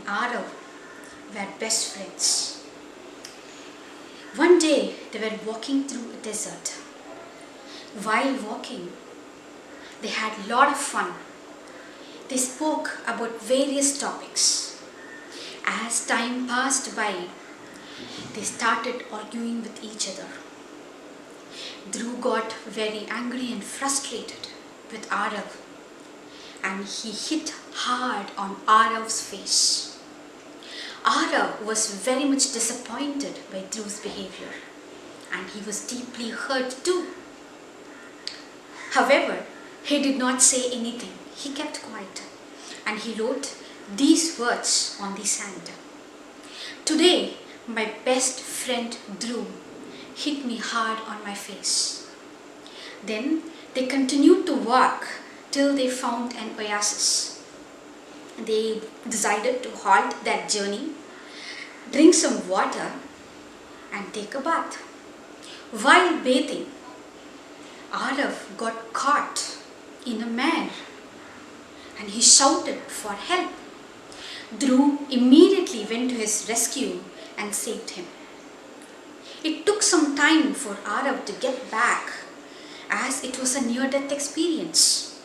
Arav were best friends. One day they were walking through a desert. While walking, they had a lot of fun. They spoke about various topics. As time passed by, they started arguing with each other. Dhruv got very angry and frustrated with Arav, and he hit hard on Arav's face. Arav was very much disappointed by Dhruv's behavior, and he was deeply hurt too. However, he did not say anything. He kept quiet, and he wrote these words on the sand. Today, my best friend Dhruv hit me hard on my face. Then they continued to walk till they found an oasis. They decided to halt that journey, drink some water, and take a bath. While bathing, Arav got caught in a mire and he shouted for help. Dhruv immediately went to his rescue and saved him. It took some time for Arav to get back, as it was a near-death experience.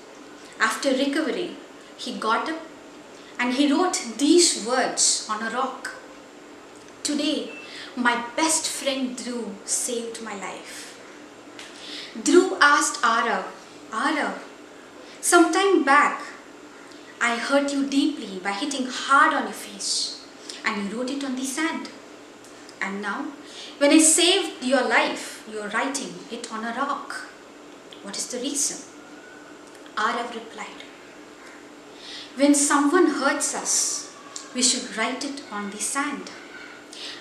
After recovery, he got up and he wrote these words on a rock. Today, my best friend Dhruv saved my life. Dhruv asked Arav, sometime back, I hurt you deeply by hitting hard on your face, and you wrote it on the sand. And now, when I saved your life, you are writing it on a rock. What is the reason? Arav replied, when someone hurts us, we should write it on the sand,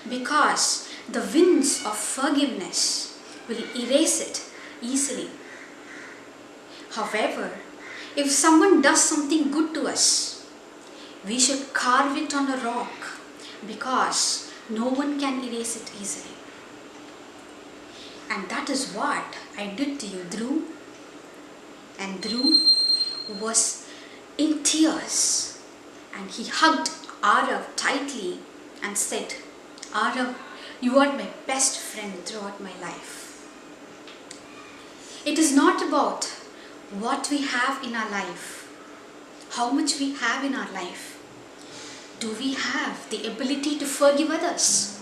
because the winds of forgiveness will erase it easily. However, if someone does something good to us, we should carve it on a rock, because no one can erase it easily. And that is what I did to you, Dhruv. And Dhruv was in tears, and he hugged Arav tightly and said, Arav, you are my best friend throughout my life. It is not about what we have in our life, how much we have in our life. Do we have the ability to forgive others?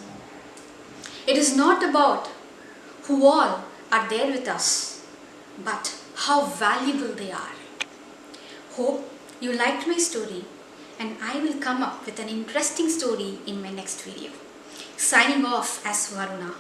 It is not about who all are there with us, but how valuable they are. Hope you liked my story, and I will come up with an interesting story in my next video. Signing off as Varuna.